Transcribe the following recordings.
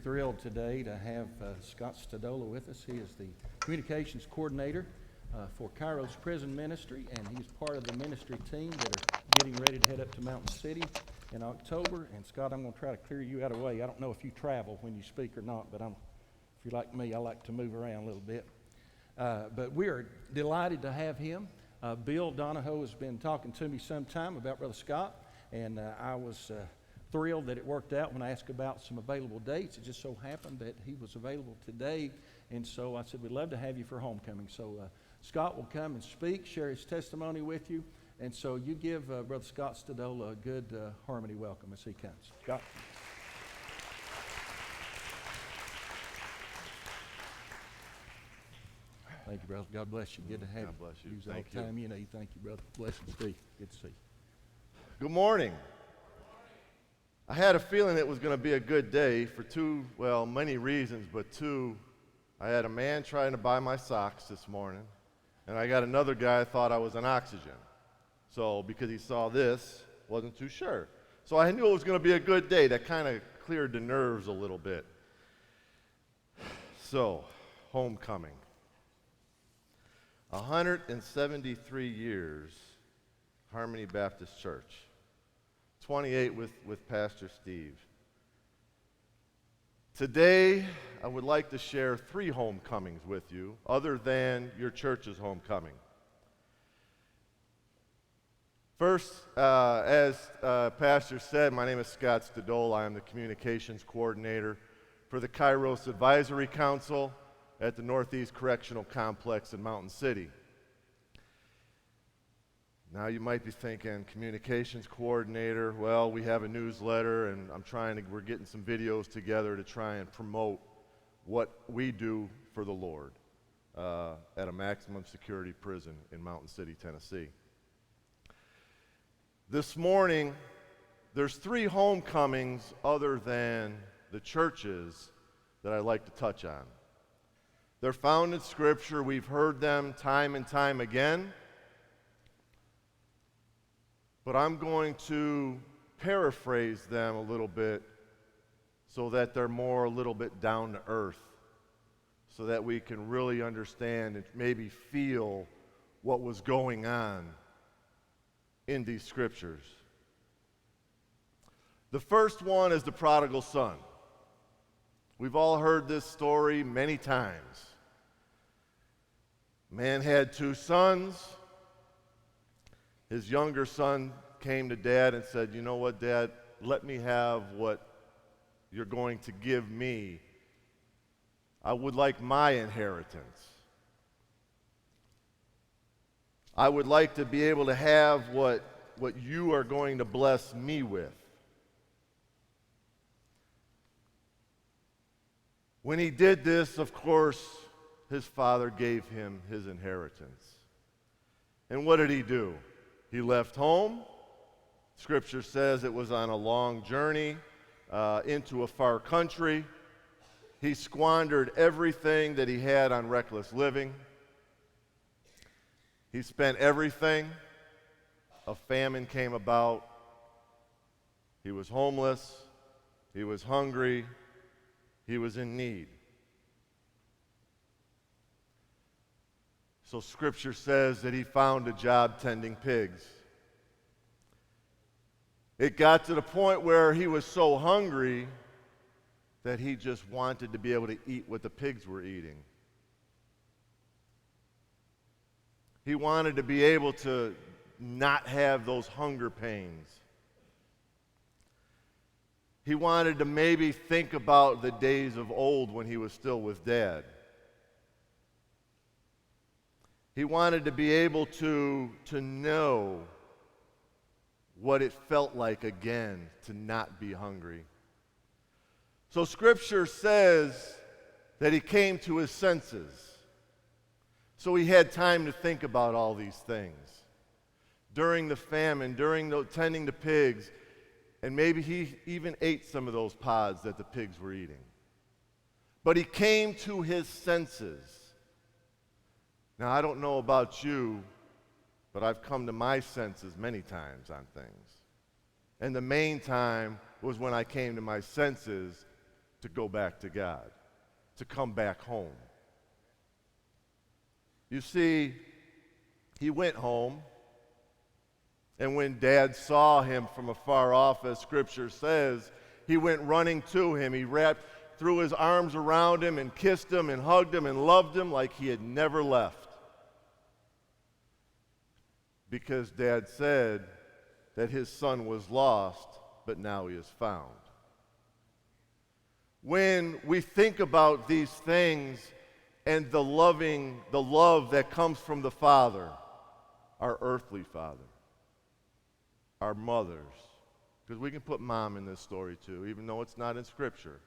thrilled today to have Scott Stodola with us. He is the communications coordinator for Kairos Prison Ministry, and he's part of the ministry team that are getting ready to head up to Mountain City in October. And Scott, I'm going to try to clear you out of the way. I don't know if you travel when you speak or not, but if you're like me, I like to move around a little bit. But we are delighted to have him. Bill Donahoe has been talking to me sometime about Brother Scott, and I was thrilled that it worked out when I asked about some available dates. It just so happened that he was available today, and so I said, we'd love to have you for homecoming. So Scott will come and speak, share his testimony with you, and so you give Brother Scott Stodola a good harmony welcome as he comes. Scott. Thank you, brother. God bless you. Good to have you. God bless you. Use Thank all you. time. You know, thank you, brother. Blessings to you. Good to see you. Good morning. I had a feeling it was going to be a good day for many reasons, but two, I had a man trying to buy my socks this morning, and I got another guy who thought I was on oxygen. So because he saw this, wasn't too sure. So I knew it was going to be a good day. That kind of cleared the nerves a little bit. So, homecoming. 173 years, Harmony Baptist Church. 28 with Pastor Steve. Today, I would like to share 3 homecomings with you, other than your church's homecoming. First, as Pastor said, my name is Scott Stodola. I am the communications coordinator for the Kairos Advisory Council at the Northeast Correctional Complex in Mountain City. Now you might be thinking, communications coordinator, well, we have a newsletter and we're getting some videos together to try and promote what we do for the Lord at a maximum security prison in Mountain City, Tennessee. This morning, there's 3 homecomings other than the churches that I'd like to touch on. They're found in Scripture. We've heard them time and time again. But I'm going to paraphrase them a little bit so that they're more a little bit down to earth, so that we can really understand and maybe feel what was going on in these scriptures. The first one is the prodigal son. We've all heard this story many times. Man had 2 sons. His younger son came to Dad and said, you know what, Dad, let me have what you're going to give me. I would like my inheritance. I would like to be able to have what you are going to bless me with. When he did this, of course, his father gave him his inheritance. And what did he do? He left home. Scripture says it was on a long journey into a far country. He squandered everything that he had on reckless living. He spent everything. A famine came about. He was homeless. He was hungry. He was in need. So Scripture says that he found a job tending pigs. It got to the point where he was so hungry that he just wanted to be able to eat what the pigs were eating. He wanted to be able to not have those hunger pains. He wanted to maybe think about the days of old when he was still with Dad. He wanted to be able to know what it felt like again to not be hungry. So Scripture says that he came to his senses. So he had time to think about all these things. During the famine, during tending the pigs, and maybe he even ate some of those pods that the pigs were eating. But he came to his senses. Now, I don't know about you, but I've come to my senses many times on things. And the main time was when I came to my senses to go back to God, to come back home. You see, he went home, and when Dad saw him from afar off, as Scripture says, he went running to him. He threw his arms around him and kissed him and hugged him and loved him like he had never left. Because Dad said that his son was lost, but now he is found. When we think about these things and the love that comes from the Father, our earthly Father, our mothers, because we can put mom in this story too, even though it's not in Scripture.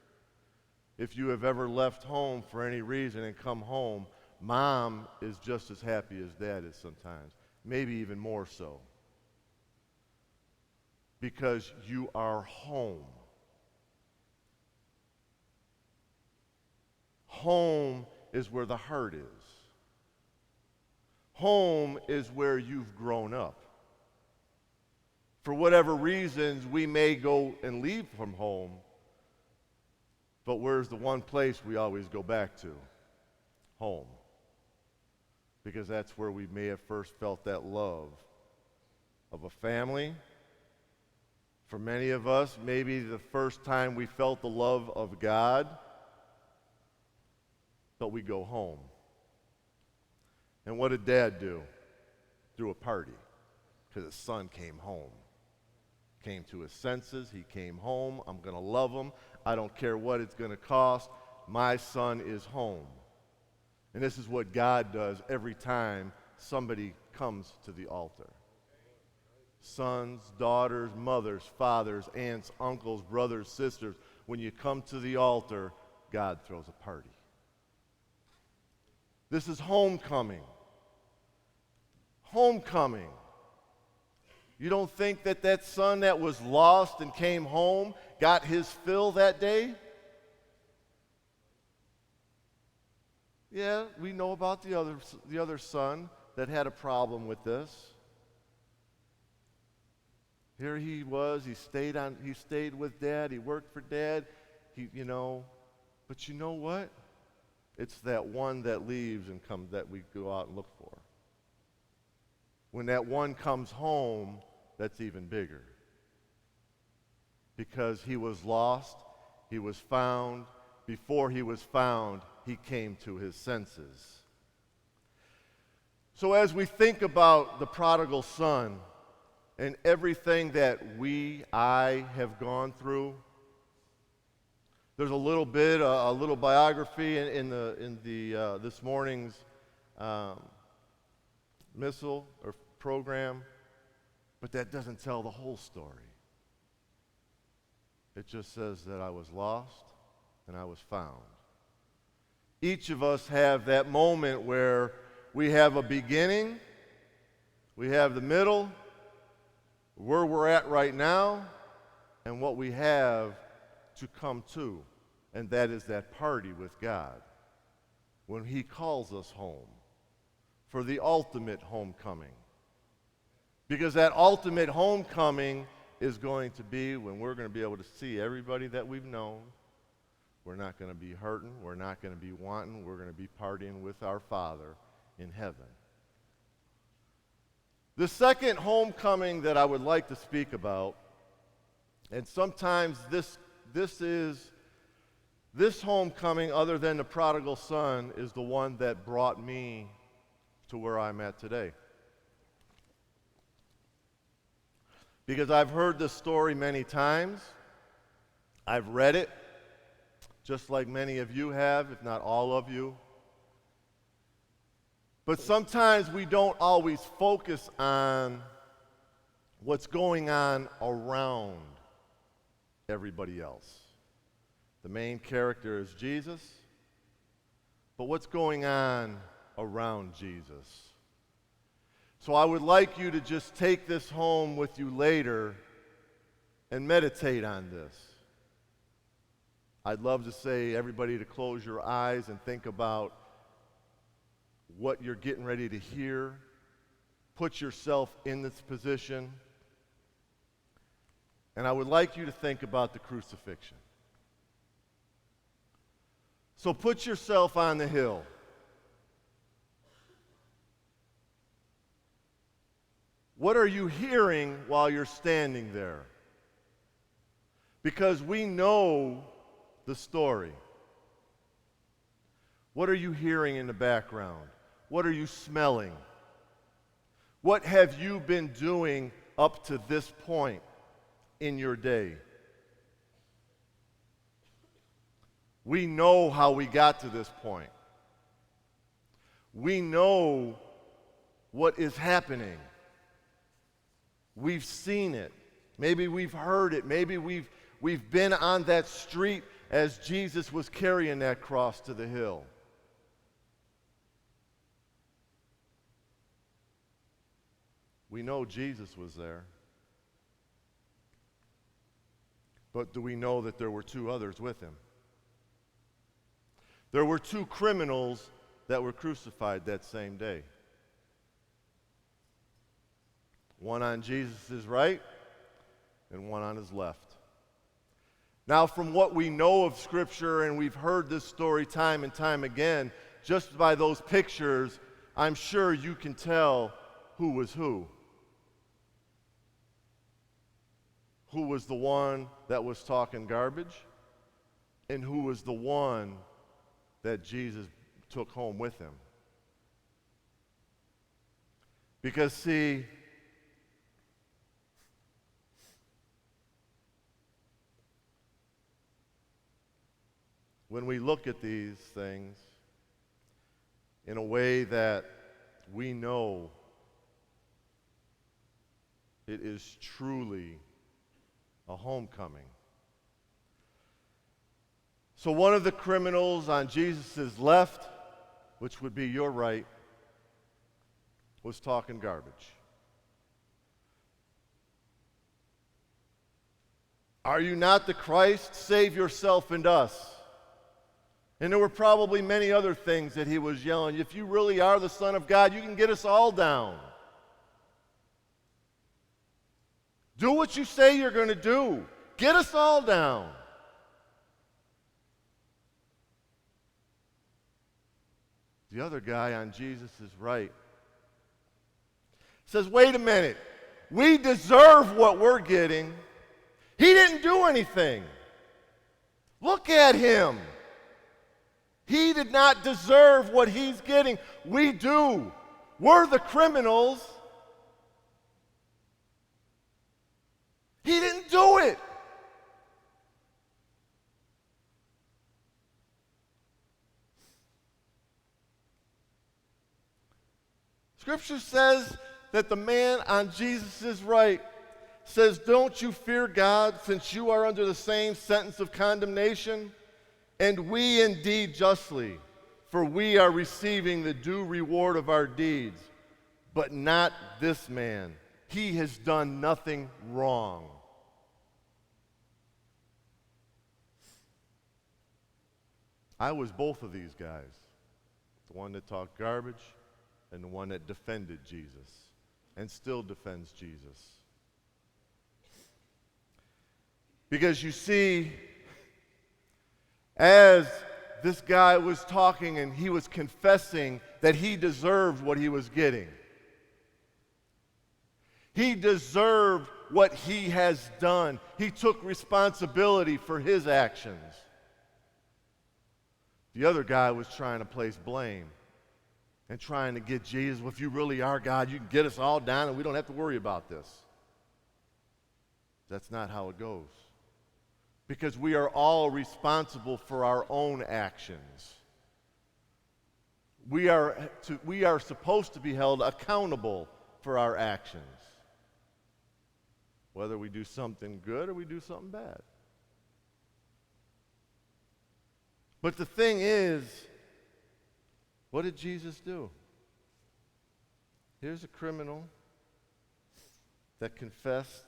If you have ever left home for any reason and come home, mom is just as happy as dad is sometimes, maybe even more so, because you are home. Home is where the heart is. Home is where you've grown up. For whatever reasons, we may go and leave from home, but where's the one place we always go back to? Home. Because that's where we may have first felt that love of a family. For many of us, maybe the first time we felt the love of God, but we go home. And what did Dad do? Threw a party, because his son came home. Came to his senses, he came home. I'm going to love him. I don't care what it's going to cost. My son is home. And this is what God does every time somebody comes to the altar. Sons, daughters, mothers, fathers, aunts, uncles, brothers, sisters. When you come to the altar, God throws a party. This is homecoming. Homecoming. You don't think that that son that was lost and came home got his fill that day? Yeah, we know about the other son that had a problem with this. Here he was, he stayed with Dad, he worked for Dad, but you know what? It's that one that leaves and comes that we go out and look for. When that one comes home, that's even bigger. Because he was lost, he was found. Before he was found, he came to his senses. So as we think about the prodigal son and everything that I have gone through, there's a little biography in this morning's missal or program, but that doesn't tell the whole story. It just says that I was lost and I was found. Each of us have that moment where we have a beginning, we have the middle, where we're at right now, and what we have to come to, and that is that party with God when He calls us home for the ultimate homecoming. Because that ultimate homecoming is going to be when we're going to be able to see everybody that we've known. We're not going to be hurting. We're not going to be wanting. We're going to be partying with our Father in heaven. The second homecoming that I would like to speak about, and sometimes this homecoming, other than the prodigal son, is the one that brought me to where I'm at today. Because I've heard this story many times. I've read it, just like many of you have, if not all of you. But sometimes we don't always focus on what's going on around everybody else. The main character is Jesus, but what's going on around Jesus? So I would like you to just take this home with you later and meditate on this. I'd love to say everybody to close your eyes and think about what you're getting ready to hear. Put yourself in this position. And I would like you to think about the crucifixion. So put yourself on the hill. What are you hearing while you're standing there? Because we know the story. What are you hearing in the background? What are you smelling? What have you been doing up to this point in your day? We know how we got to this point. We know what is happening. We've seen it. Maybe we've heard it. Maybe we've been on that street as Jesus was carrying that cross to the hill. We know Jesus was there. But do we know that there were two others with him? There were two criminals that were crucified that same day. One on Jesus' right and one on his left. Now, from what we know of Scripture, and we've heard this story time and time again, just by those pictures, I'm sure you can tell who was who. Who was the one that was talking garbage, and who was the one that Jesus took home with him. Because, see, when we look at these things in a way that we know it is truly a homecoming. So one of the criminals on Jesus' left, which would be your right, was talking garbage. Are you not the Christ? Save yourself and us. And there were probably many other things that he was yelling. If you really are the Son of God, you can get us all down. Do what you say you're going to do. Get us all down. The other guy on Jesus' right says, wait a minute. We deserve what we're getting. He didn't do anything. Look at him. He did not deserve what he's getting. We do. We're the criminals. He didn't do it. Scripture says that the man on Jesus' right says, don't you fear God, since you are under the same sentence of condemnation? And we indeed justly, for we are receiving the due reward of our deeds, but not this man. He has done nothing wrong. I was both of these guys, the one that talked garbage and the one that defended Jesus and still defends Jesus. Because you see, as this guy was talking and he was confessing that he deserved what he was getting, he deserved what he has done. He took responsibility for his actions. The other guy was trying to place blame and trying to get Jesus, well, if you really are God, you can get us all down and we don't have to worry about this. That's not how it goes. Because we are all responsible for our own actions. We are supposed to be held accountable for our actions, whether we do something good or we do something bad. But the thing is, what did Jesus do? Here's a criminal that confessed.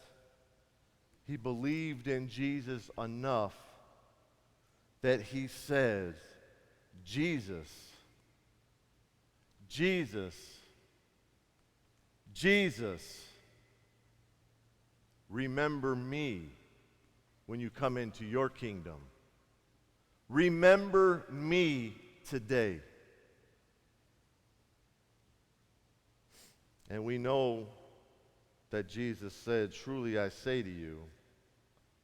He believed in Jesus enough that he says, Jesus, Jesus, Jesus, remember me when you come into your kingdom. Remember me today. And we know that Jesus said, truly I say to you,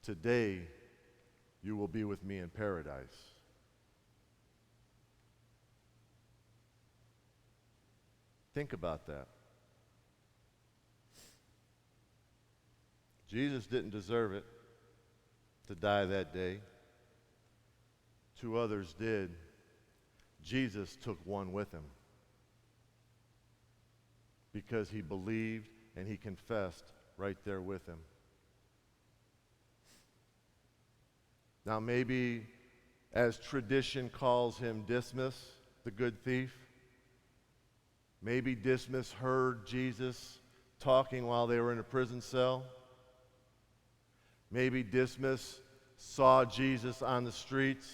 today you will be with me in paradise. Think about that. Jesus didn't deserve it to die that day. Two others did. Jesus took one with him because he believed and he confessed right there with him. Now maybe, as tradition calls him, Dismas, the good thief, maybe Dismas heard Jesus talking while they were in a prison cell. Maybe Dismas saw Jesus on the streets.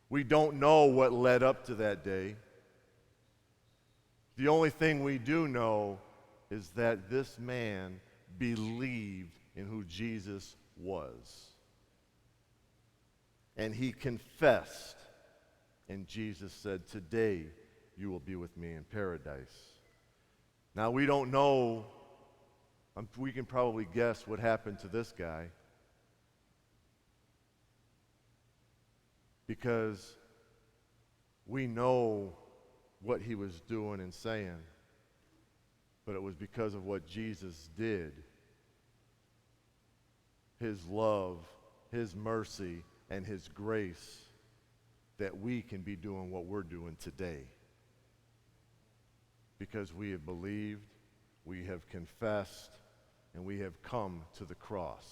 We don't know what led up to that day. The only thing we do know is that this man believed in who Jesus was. And he confessed. And Jesus said, today you will be with me in paradise. Now we don't know, we can probably guess what happened to this guy. Because we know what he was doing and saying, but it was because of what Jesus did. His love, his mercy, and his grace, that we can be doing what we're doing today. Because we have believed, we have confessed, and we have come to the cross.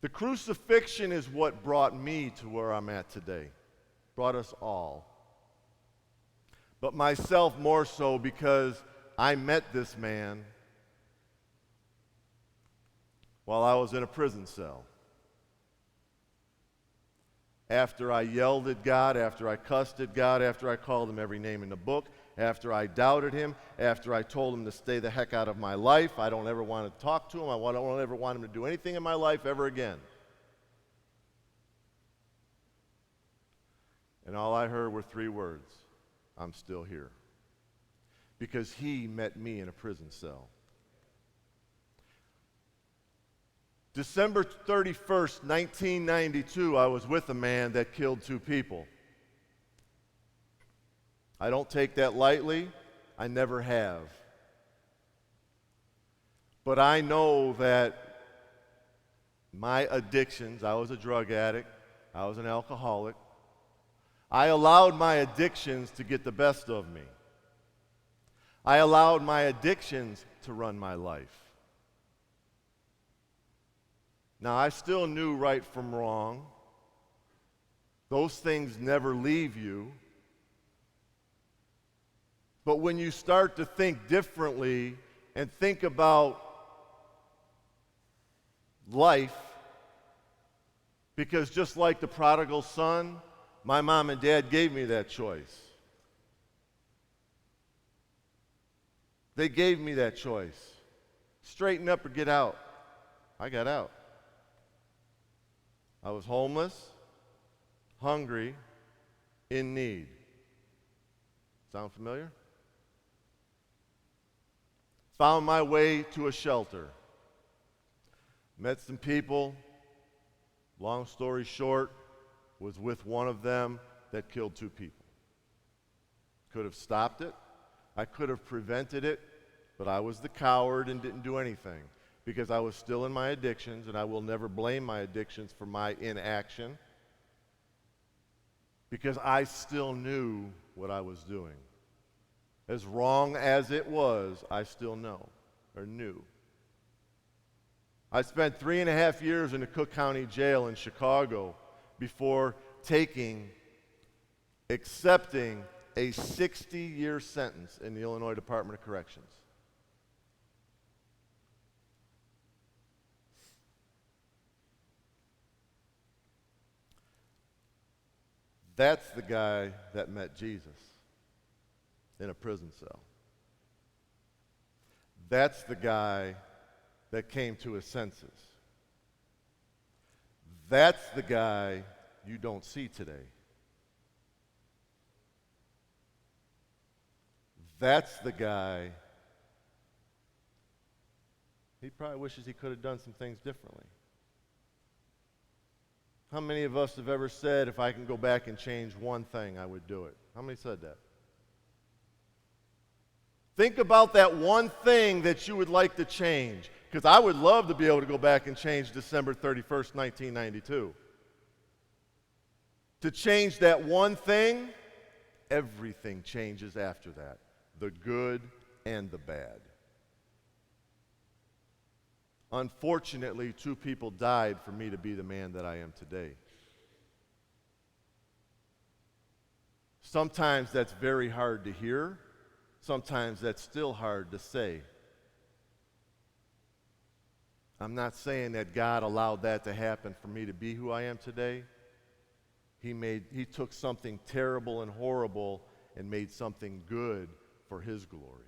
The crucifixion is what brought me to where I'm at today. Brought us all. But myself more so, because I met this man while I was in a prison cell. After I yelled at God, after I cussed at God, after I called him every name in the book, after I doubted him, after I told him to stay the heck out of my life, I don't ever want to talk to him, I don't ever want him to do anything in my life ever again. And all I heard were 3 words: I'm still here. Because he met me in a prison cell. December 31st, 1992, I was with a man that killed 2 people. I don't take that lightly. I never have. But I know that my addictions, I was a drug addict, I was an alcoholic, I allowed my addictions to get the best of me. I allowed my addictions to run my life. Now, I still knew right from wrong. Those things never leave you. But when you start to think differently and think about life, because just like the prodigal son, my mom and dad gave me that choice. They gave me that choice. Straighten up or get out. I got out. I was homeless, hungry, in need. Sound familiar? Found my way to a shelter. Met some people. Long story short, was with one of them that killed 2 people. Could have stopped it. I could have prevented it, but I was the coward and didn't do anything because I was still in my addictions, and I will never blame my addictions for my inaction because I still knew what I was doing. As wrong as it was, I still knew. I spent 3.5 years in the Cook County Jail in Chicago before accepting a 60-year sentence in the Illinois Department of Corrections. That's the guy that met Jesus in a prison cell. That's the guy that came to his senses. That's the guy you don't see today. That's the guy, he probably wishes he could have done some things differently. How many of us have ever said, if I can go back and change one thing, I would do it? How many said that? Think about that one thing that you would like to change, because I would love to be able to go back and change December 31st, 1992. To change that one thing, everything changes after that, the good and the bad. Unfortunately, 2 people died for me to be the man that I am today. Sometimes that's very hard to hear. Sometimes that's still hard to say. I'm not saying that God allowed that to happen for me to be who I am today. He took something terrible and horrible and made something good for His glory.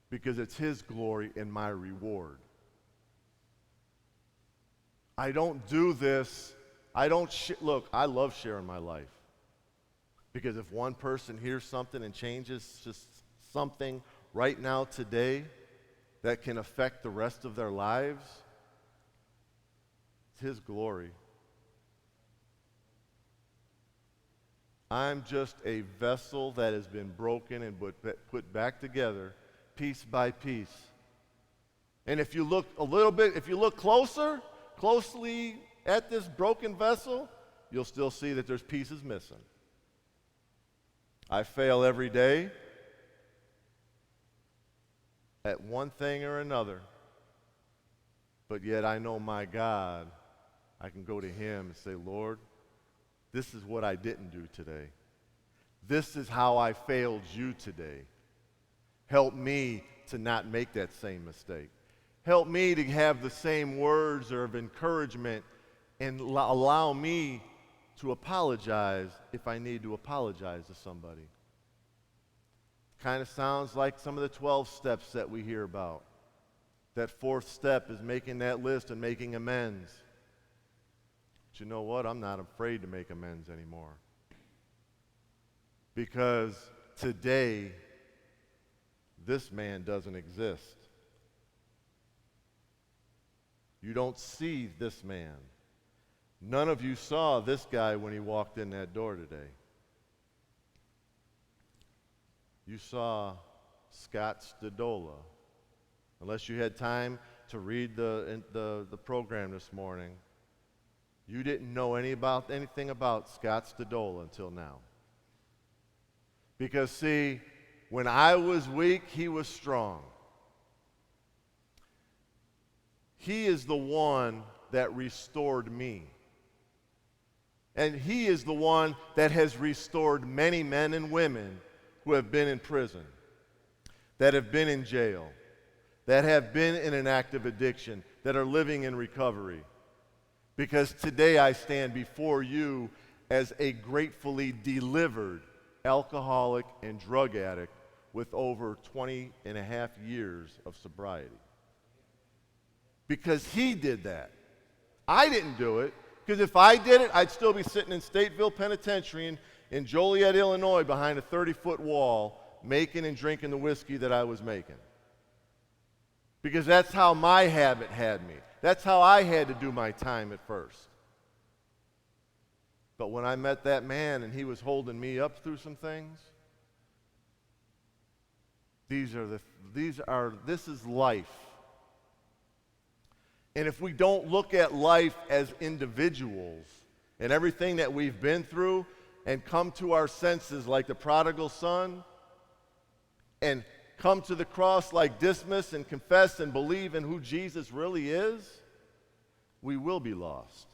Because it's His glory and my reward. I don't do this. Look, I love sharing my life. Because if one person hears something and changes just something right now today that can affect the rest of their lives, it's His glory. I'm just a vessel that has been broken and put back together piece by piece. And if you look closely at this broken vessel, you'll still see that there's pieces missing. I fail every day at one thing or another, but yet I know my God. I can go to Him and say, Lord, this is what I didn't do today. This is how I failed you today. Help me to not make that same mistake. Help me to have the same words of encouragement and allow me to apologize if I need to apologize to somebody. Kind of sounds like some of the 12 steps that we hear about. That 4th step is making that list and making amends. But you know what? I'm not afraid to make amends anymore. Because today, this man doesn't exist. You don't see this man. None of you saw this guy when he walked in that door today. You saw Scott Stodola. Unless you had time to read the program this morning, you didn't know anything about Scott Stodola until now. Because, see, when I was weak, he was strong. He is the one that restored me. And he is the one that has restored many men and women who have been in prison, that have been in jail, that have been in an active addiction, that are living in recovery. Because today I stand before you as a gratefully delivered alcoholic and drug addict with over 20 and a half years of sobriety. Because he did that. I didn't do it, because if I did it, I'd still be sitting in Stateville Penitentiary in Joliet, Illinois, behind a 30-foot wall, making and drinking the whiskey that I was making. Because that's how my habit had me. That's how I had to do my time at first. But when I met that man and he was holding me up through some things, this is life. And if we don't look at life as individuals and everything that we've been through and come to our senses like the prodigal son and come to the cross like Dismas and confess and believe in who Jesus really is, we will be lost.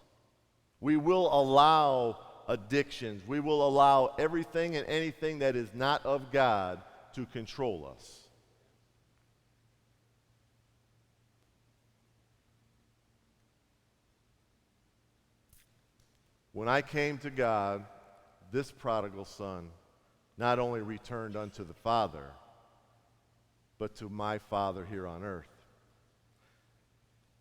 We will allow addictions. We will allow everything and anything that is not of God to control us. When I came to God, this prodigal son not only returned unto the Father, but to my Father here on earth.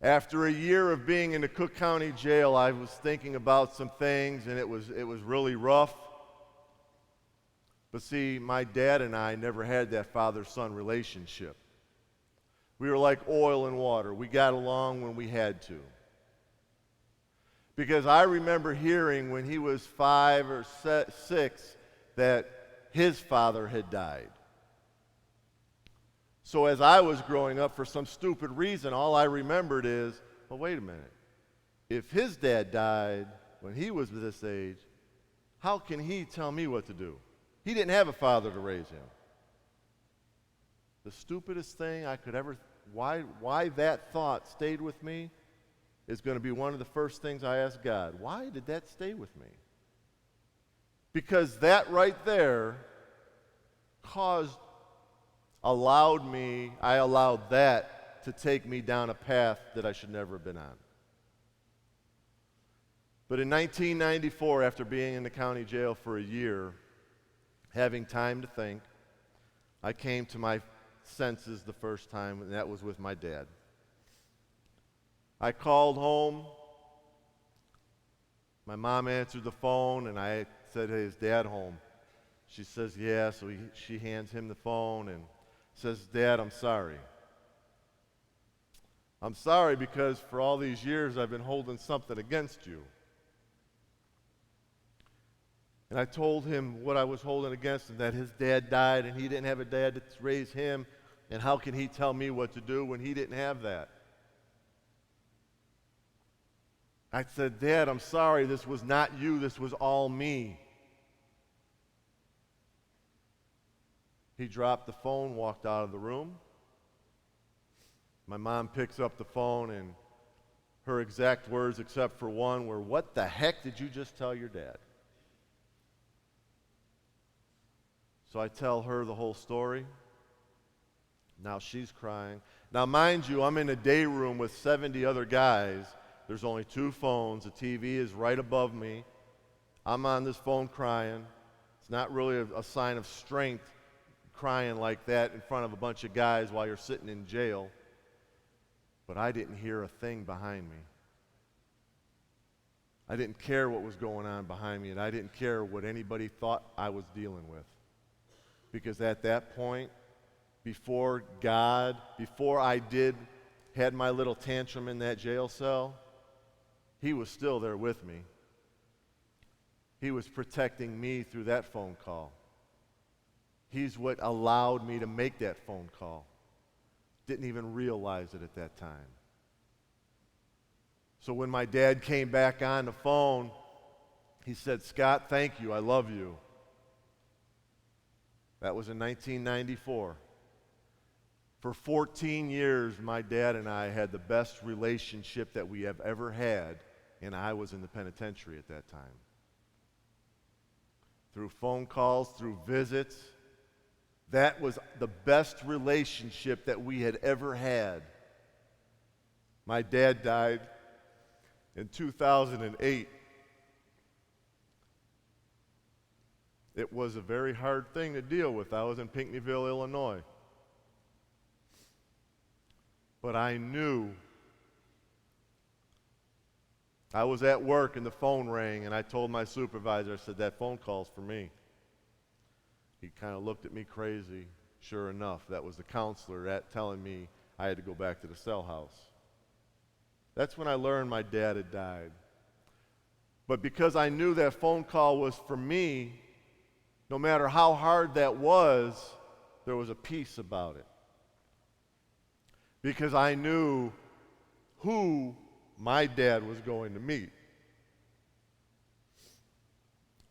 After a year of being in the Cook County Jail, I was thinking about some things, and it was really rough. But see, my dad and I never had that father-son relationship. We were like oil and water. We got along when we had to. Because I remember hearing when he was 5 or 6 that his father had died. So as I was growing up, for some stupid reason, all I remembered is, well, wait a minute. If his dad died when he was this age, how can he tell me what to do? He didn't have a father to raise him. The stupidest thing I could ever, why that thought stayed with me is going to be one of the first things I ask God. Why did that stay with me? Because that right there I allowed that to take me down a path that I should never have been on. But in 1994, after being in the county jail for a year, having time to think, I came to my senses the first time, and that was with my dad. I called home. My mom answered the phone, and I said, "Hey, is Dad home?" She says, "Yeah." So she hands him the phone and says, "Dad, I'm sorry. I'm sorry because for all these years I've been holding something against you." And I told him what I was holding against him, that his dad died and he didn't have a dad to raise him, and how can he tell me what to do when he didn't have that? I said, "Dad, I'm sorry, this was not you, this was all me." He dropped the phone, walked out of the room. My mom picks up the phone, and her exact words, except for one, were, "What the heck did you just tell your dad?" So I tell her the whole story. Now she's crying. Now, mind you, I'm in a day room with 70 other guys. There's only 2 phones. The TV is right above me. I'm on this phone crying. It's not really a sign of strength, crying like that in front of a bunch of guys while you're sitting in jail. But I didn't hear a thing behind me. I didn't care what was going on behind me, and I didn't care what anybody thought I was dealing with. Because at that point, before God, before I had my little tantrum in that jail cell, He was still there with me. He was protecting me through that phone call. He's what allowed me to make that phone call. Didn't even realize it at that time. So when my dad came back on the phone, he said, "Scott, thank you. I love you." That was in 1994. For 14 years, my dad and I had the best relationship that we have ever had, and I was in the penitentiary at that time. Through phone calls, through visits, that was the best relationship that we had ever had. My dad died in 2008. It was a very hard thing to deal with. I was in Pinckneyville, Illinois. But I knew. I was at work and the phone rang, and I told my supervisor, I said, "That phone call's for me." He kind of looked at me crazy. Sure enough, that was the counselor telling me I had to go back to the cell house. That's when I learned my dad had died. But because I knew that phone call was for me, no matter how hard that was, there was a peace about it. Because I knew who my dad was going to meet.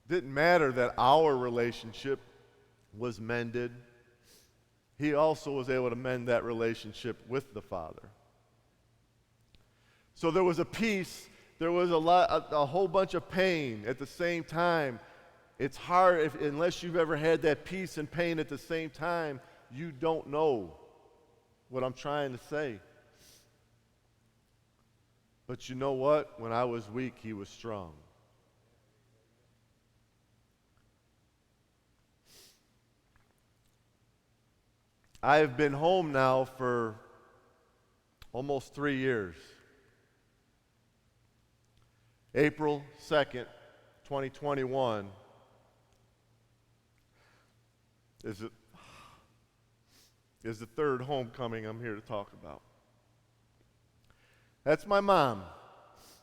Didn't matter that our relationship was mended. He also was able to mend that relationship with the Father. So there was a peace, there was a whole bunch of pain at the same time. It's hard, unless you've ever had that peace and pain at the same time, you don't know what I'm trying to say. But you know what? When I was weak, He was strong. I have been home now for almost 3 years. April 2nd, 2021 is the third homecoming I'm here to talk about. That's my mom.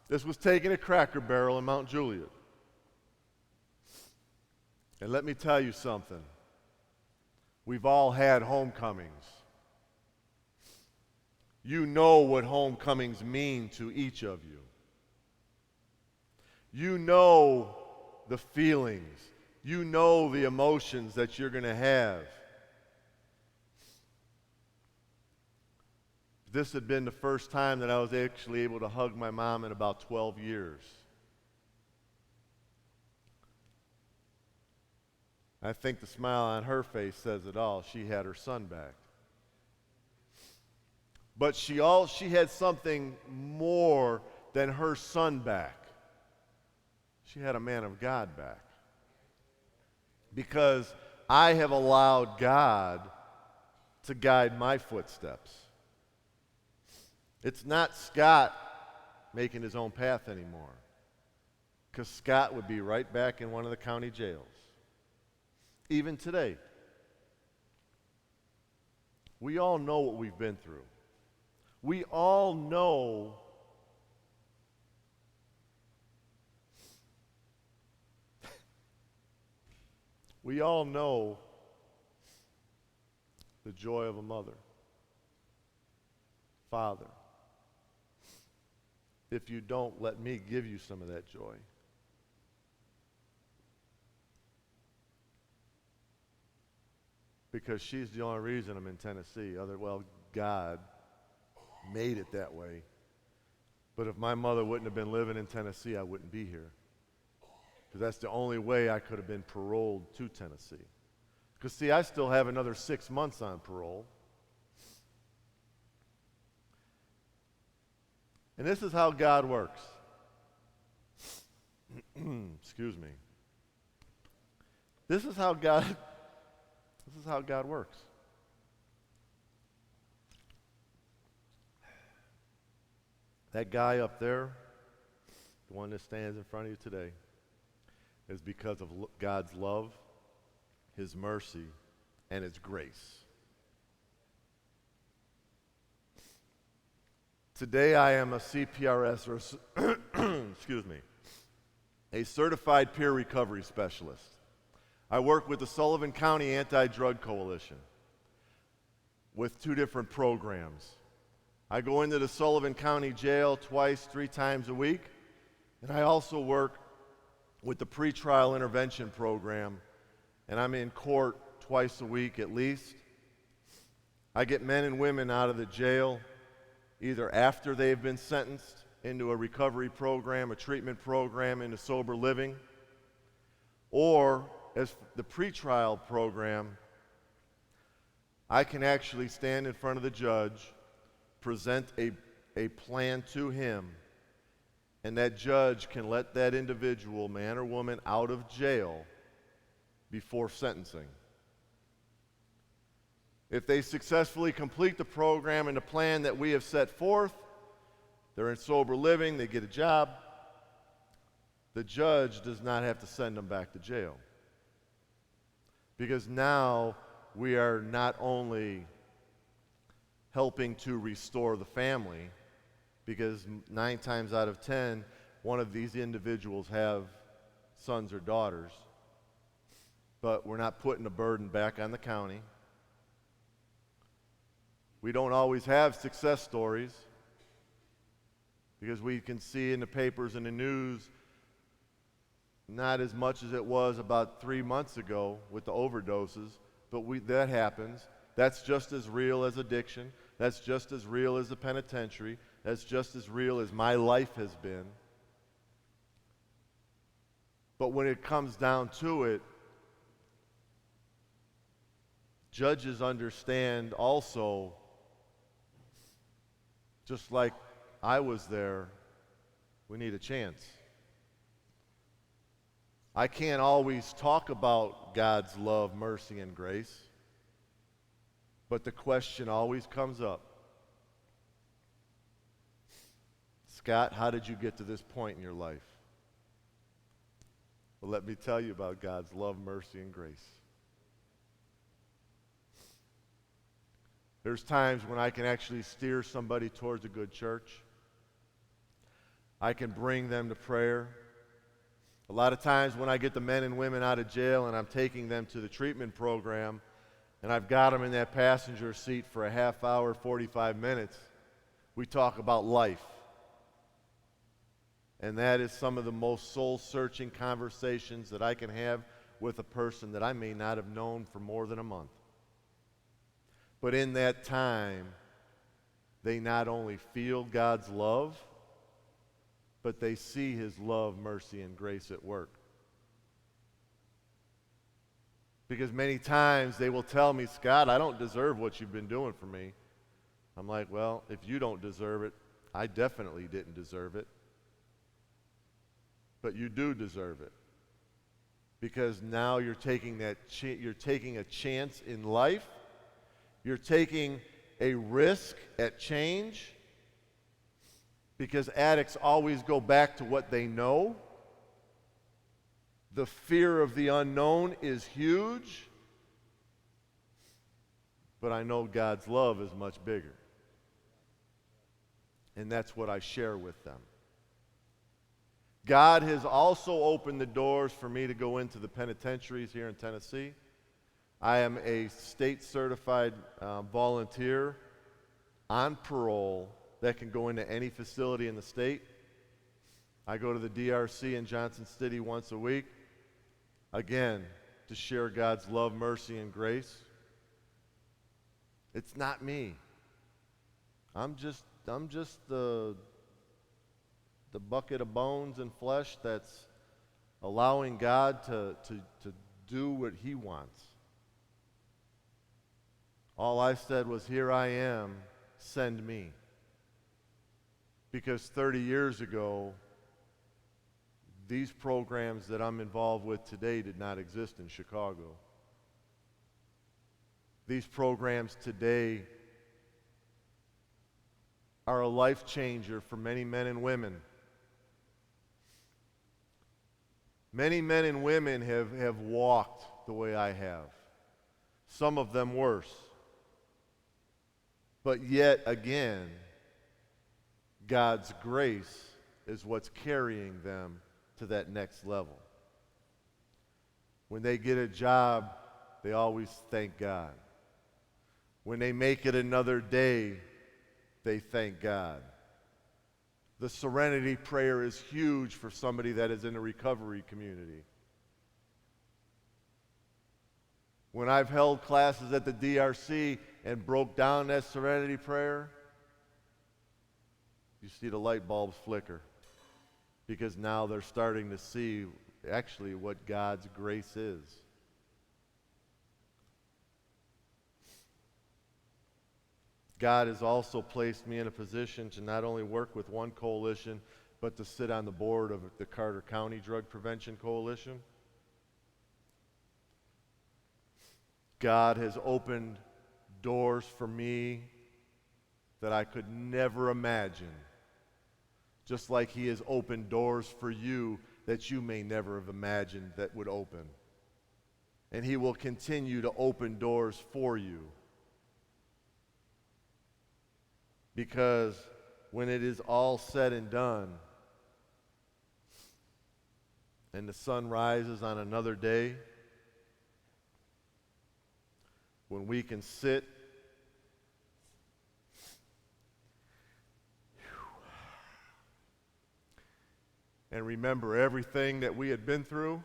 This was taken at Cracker Barrel in Mount Juliet. And let me tell you something. We've all had homecomings. You know what homecomings mean to each of you. You know the feelings. You know the emotions that you're going to have. This had been the first time that I was actually able to hug my mom in about 12 years. I think the smile on her face says it all. She had her son back. But she had something more than her son back. She had a man of God back. Because I have allowed God to guide my footsteps. It's not Scott making his own path anymore. Because Scott would be right back in one of the county jails. Even today. We all know what we've been through. We all know the joy of a mother, father. If you don't, let me give you some of that joy. Because she's the only reason I'm in Tennessee. God made it that way. But if my mother wouldn't have been living in Tennessee, I wouldn't be here. Because that's the only way I could have been paroled to Tennessee. Because, see, I still have another 6 months on parole. And this is how God works. Excuse me. This is how God works. That guy up there, the one that stands in front of you today, is because of God's love, His mercy, and His grace. Today I am a CPRS, excuse me, a certified peer recovery specialist. I work with the Sullivan County Anti-Drug Coalition with 2 different programs. I go into the Sullivan County Jail 3 times a week, and I also work with the pretrial intervention program, and I'm in court twice a week at least. I get men and women out of the jail either after they've been sentenced into a recovery program, a treatment program, into sober living, or as the pretrial program, I can actually stand in front of the judge, present a plan to him, and that judge can let that individual, man or woman, out of jail before sentencing. If they successfully complete the program and the plan that we have set forth, they're in sober living, they get a job, the judge does not have to send them back to jail. Because now we are not only helping to restore the family, because 9 times out of 10, one of these individuals have sons or daughters, but we're not putting the burden back on the county. We don't always have success stories, because we can see in the papers and the news not as much as it was about 3 months ago with the overdoses, but that happens. That's just as real as addiction. That's just as real as the penitentiary. That's just as real as my life has been. But when it comes down to it, judges understand also, just like I was there, we need a chance. I can't always talk about God's love, mercy, and grace, But the question always comes up, Scott, how did you get to this point in your life? Well, let me tell you about God's love, mercy, and grace. There's times when I can actually steer somebody towards a good church. I can bring them to prayer. A lot of times when I get the men and women out of jail and I'm taking them to the treatment program and I've got them in that passenger seat for a half hour, 45 minutes, we talk about life. And that is some of the most soul-searching conversations that I can have with a person that I may not have known for more than a month. But in that time, they not only feel God's love, but they see His love, mercy, and grace at work. Because many times they will tell me, Scott, I don't deserve what you've been doing for me. I'm like, well, if you don't deserve it, I definitely didn't deserve it. But you do deserve it. Because now you're taking you're taking a chance in life. You're taking a risk at change. Because addicts always go back to what they know. The fear of the unknown is huge. But I know God's love is much bigger. And that's what I share with them. God has also opened the doors for me to go into the penitentiaries here in Tennessee. I am a state-certified volunteer on parole that can go into any facility in the state. I go to the DRC in Johnson City once a week, again, to share God's love, mercy, and grace. It's not me. I'm just the bucket of bones and flesh that's allowing God to do what He wants. All I said was, here I am, send me. Because 30 years ago, these programs that I'm involved with today did not exist in Chicago. These programs today are a life changer for many men and women. Many men and women have walked the way I have. Some of them worse. But yet again, God's grace is what's carrying them to that next level. When they get a job, they always thank God. When they make it another day, they thank God. The serenity prayer is huge for somebody that is in a recovery community. When I've held classes at the DRC and broke down that serenity prayer, you see the light bulbs flicker. Because now they're starting to see actually what God's grace is. God has also placed me in a position to not only work with one coalition, but to sit on the board of the Carter County Drug Prevention Coalition. God has opened doors for me that I could never imagine. Just like He has opened doors for you that you may never have imagined that would open. And He will continue to open doors for you. Because when it is all said and done, and the sun rises on another day, when we can sit and remember everything that we had been through,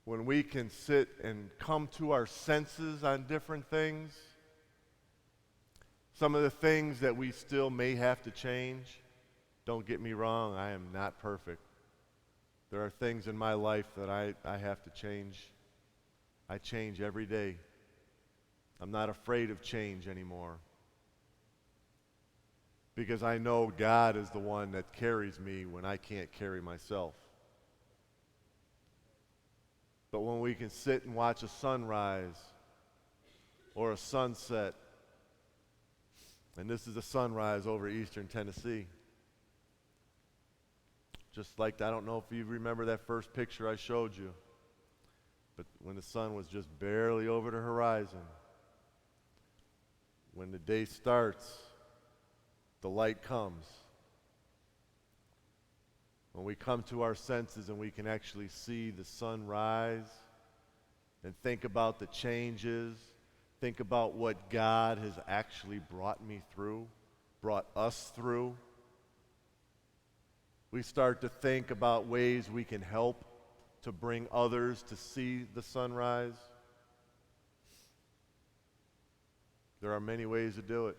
when we can sit and come to our senses on different things, some of the things that we still may have to change. Don't get me wrong, I am not perfect. There are things in my life that I have to change. I change every day. I'm not afraid of change anymore. Because I know God is the one that carries me when I can't carry myself. But when we can sit and watch a sunrise or a sunset. And this is a sunrise over eastern Tennessee. Just like, I don't know if you remember that first picture I showed you, but when the sun was just barely over the horizon, when the day starts, the light comes. When we come to our senses and we can actually see the sun rise and think about the changes, think about what God has actually brought me through, brought us through. We start to think about ways we can help to bring others to see the sunrise. There are many ways to do it.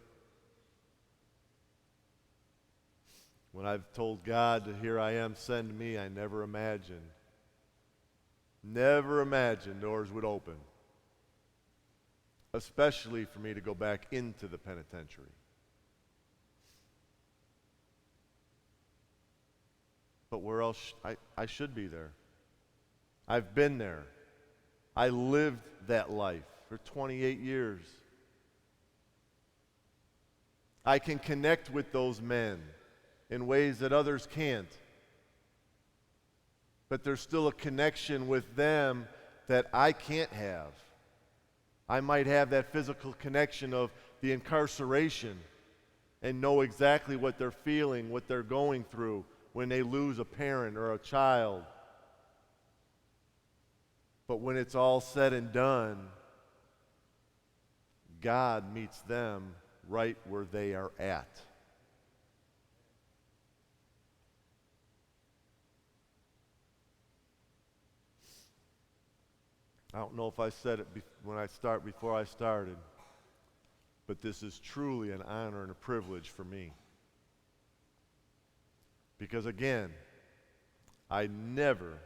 When I've told God to, here I am, send me, I never imagined doors would open, especially for me to go back into the penitentiary. But where else? I should be there. I've been there. I lived that life for 28 years. I can connect with those men in ways that others can't. But there's still a connection with them that I can't have. I might have that physical connection of the incarceration and know exactly what they're feeling, what they're going through when they lose a parent or a child. But when it's all said and done, God meets them right where they are at. I don't know if I said it before I started, but this is truly an honor and a privilege for me. Because again, I never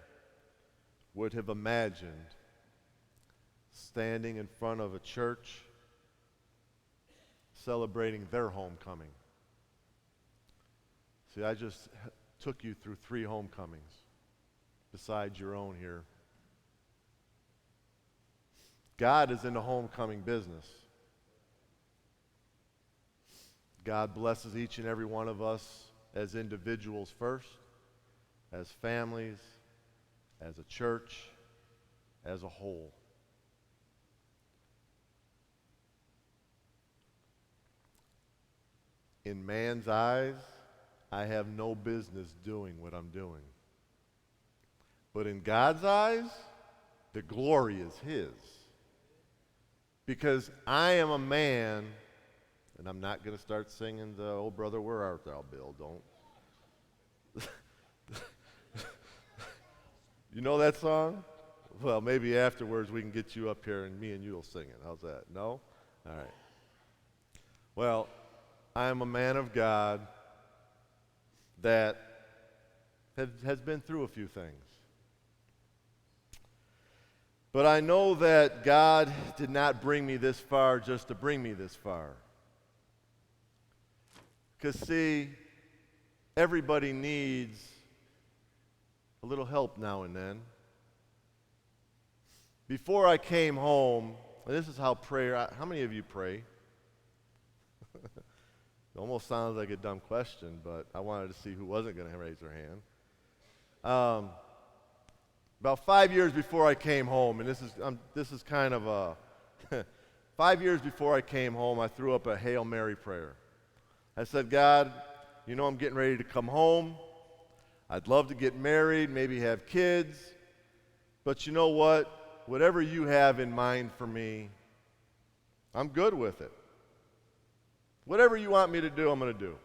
would have imagined standing in front of a church celebrating their homecoming. See, I just took you through 3 homecomings besides your own here. God is in the homecoming business. God blesses each and every one of us as individuals first, as families, as a church, as a whole. In man's eyes, I have no business doing what I'm doing. But in God's eyes, the glory is His. Because I am a man, and I'm not going to start singing the "Oh Brother, Where Art Thou," Bill, don't. You know that song? Well, maybe afterwards we can get you up here and me and you will sing it. How's that? No? All right. Well, I am a man of God that has been through a few things. But I know that God did not bring me this far just to bring me this far. Because, see, everybody needs a little help now and then. Before I came home, and this is how prayer, how many of you pray? It almost sounds like a dumb question, but I wanted to see who wasn't going to raise their hand. About 5 years before I came home, and this is kind of a 5 years before I came home, I threw up a Hail Mary prayer. I said, God, you know I'm getting ready to come home. I'd love to get married, maybe have kids, but you know what? Whatever you have in mind for me, I'm good with it. Whatever you want me to do, I'm going to do.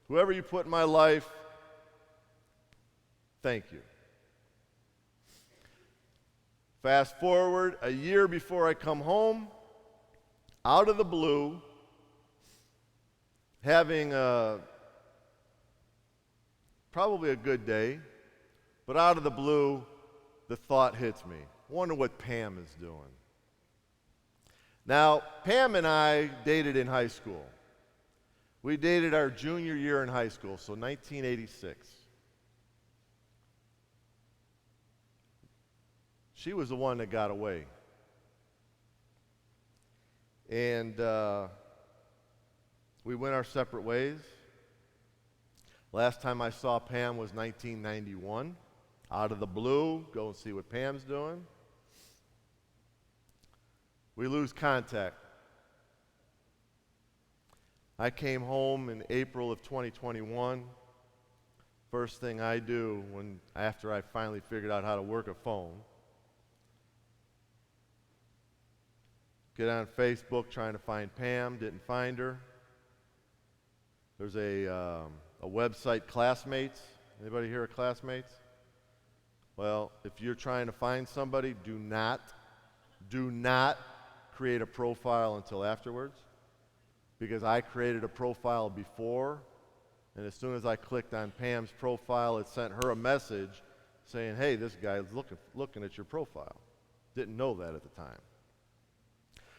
Whoever you put in my life, thank you. Fast forward a year before I come home, out of the blue, having probably a good day, but out of the blue, the thought hits me. I wonder what Pam is doing. Now, Pam and I dated in high school. We dated our junior year in high school, so 1986. She was the one that got away. And we went our separate ways. Last time I saw Pam was 1991. Out of the blue, go and see what Pam's doing. We lose contact. I came home in April of 2021. First thing I do after I finally figured out how to work a phone, get on Facebook trying to find Pam, didn't find her. There's a website, Classmates. Anybody here at Classmates? Well, if you're trying to find somebody, do not create a profile until afterwards, because I created a profile before, and as soon as I clicked on Pam's profile, it sent her a message saying, hey, this guy's looking at your profile. Didn't know that at the time.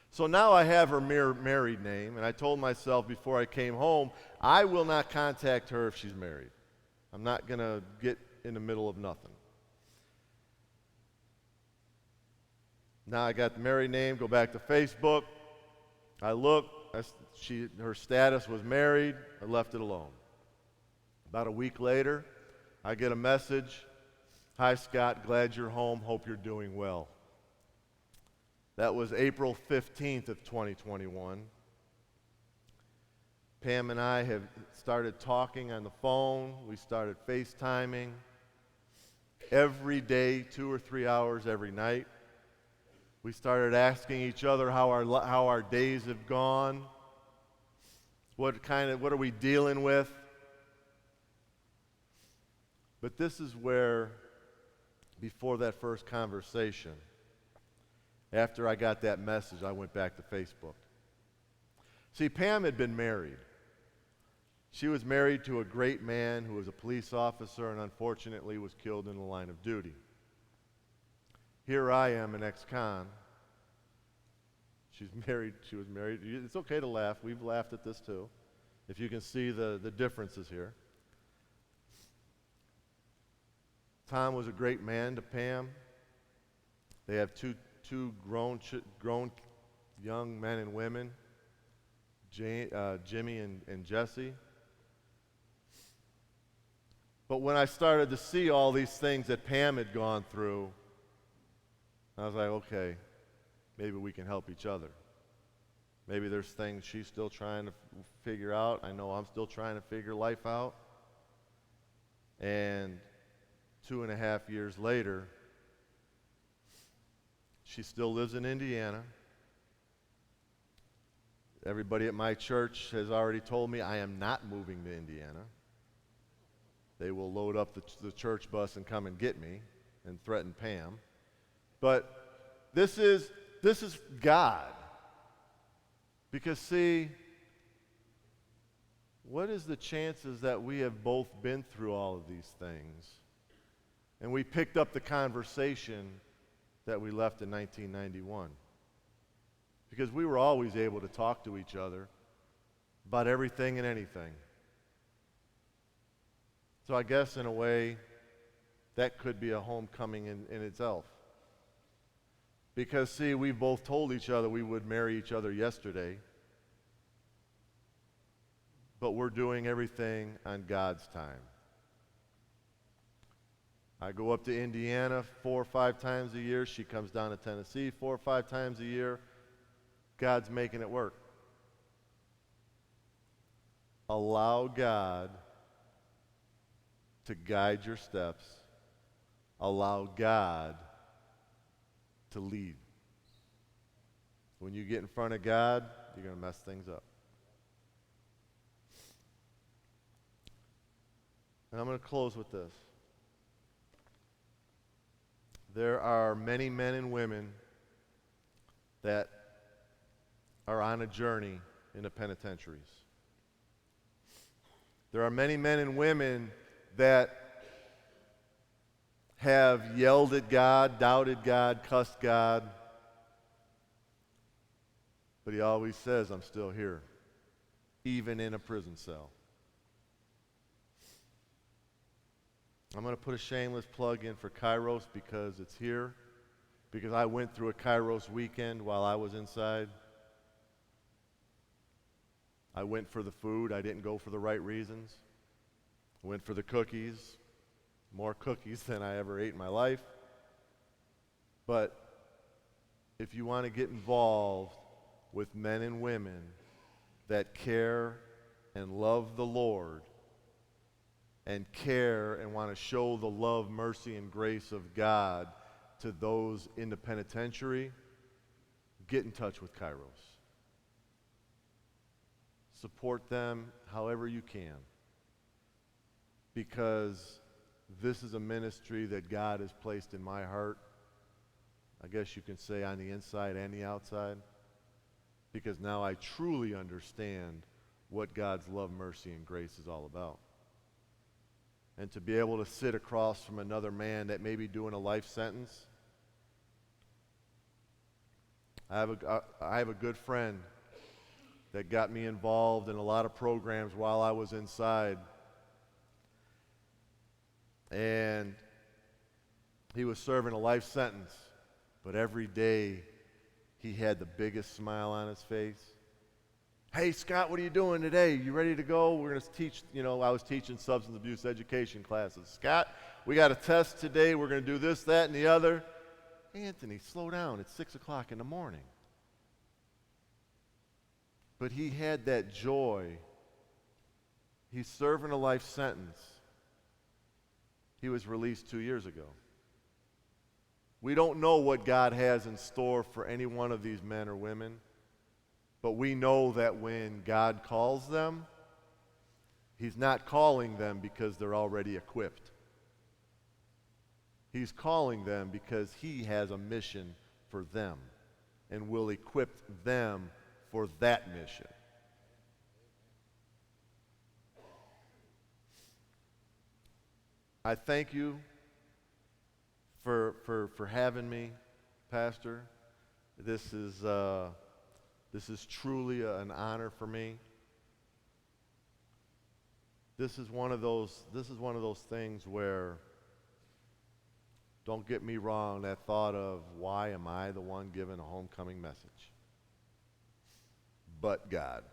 So now I have her married name, and I told myself before I came home, I will not contact her if she's married. I'm not going to get in the middle of nothing. Now I got the married name, go back to Facebook. I look, her status was married. I left it alone. About a week later, I get a message. Hi, Scott, glad you're home. Hope you're doing well. That was April 15th of 2021. Pam and I have started talking on the phone. We started FaceTiming every day, 2 or 3 hours every night. We started asking each other how our days have gone. What are we dealing with? But this is where, before that first conversation, after I got that message, I went back to Facebook. See, Pam had been married. She was married to a great man who was a police officer and unfortunately was killed in the line of duty. Here I am, an ex-con. She was married. It's okay to laugh. We've laughed at this too. If you can see the differences here. Tom was a great man to Pam. They have two grown young men and women, Jimmy and Jesse. But when I started to see all these things that Pam had gone through, I was like, okay, maybe we can help each other. Maybe there's things she's still trying to figure out. I know I'm still trying to figure life out. And 2.5 years later, she still lives in Indiana. Everybody at my church has already told me I am not moving to Indiana. They will load up the church bus and come and get me and threaten Pam. But this is God. Because see, what is the chances that we have both been through all of these things and we picked up the conversation that we left in 1991? Because we were always able to talk to each other about everything and anything. So I guess in a way, that could be a homecoming in itself. Because see, we both told each other we would marry each other yesterday, but we're doing everything on God's time. I go up to Indiana 4 or 5 times a year. She comes down to Tennessee 4 or 5 times a year. God's making it work. Allow God to guide your steps. Allow God to lead. When you get in front of God, you're going to mess things up. And I'm going to close with this. There are many men and women that are on a journey in the penitentiaries. There are many men and women that have yelled at God, doubted God, cussed God, but he always says, I'm still here, even in a prison cell. I'm going to put a shameless plug in for Kairos because it's here, because I went through a Kairos weekend while I was inside. I went for the food. I didn't go for the right reasons. I went for the cookies, more cookies than I ever ate in my life. But if you want to get involved with men and women that care and love the Lord and care and want to show the love, mercy, and grace of God to those in the penitentiary, get in touch with Kairos. Support them however you can, because this is a ministry that God has placed in my heart. I guess you can say on the inside and the outside, because now I truly understand what God's love, mercy, and grace is all about. And to be able to sit across from another man that may be doing a life sentence. I have a good friend that got me involved in a lot of programs while I was inside. And he was serving a life sentence, but every day he had the biggest smile on his face. Hey, Scott, what are you doing today? You ready to go? We're going to teach, I was teaching substance abuse education classes. Scott, we got a test today. We're going to do this, that, and the other. Hey, Anthony, slow down. It's 6 o'clock in the morning. But he had that joy. He's serving a life sentence. He was released 2 years ago. We don't know what God has in store for any one of these men or women, but we know that when God calls them, He's not calling them because they're already equipped. He's calling them because He has a mission for them and will equip them for that mission. I thank you for having me, Pastor. This is truly an honor for me. This is one of those things where, don't get me wrong, that thought of why am I the one giving a homecoming message? But God.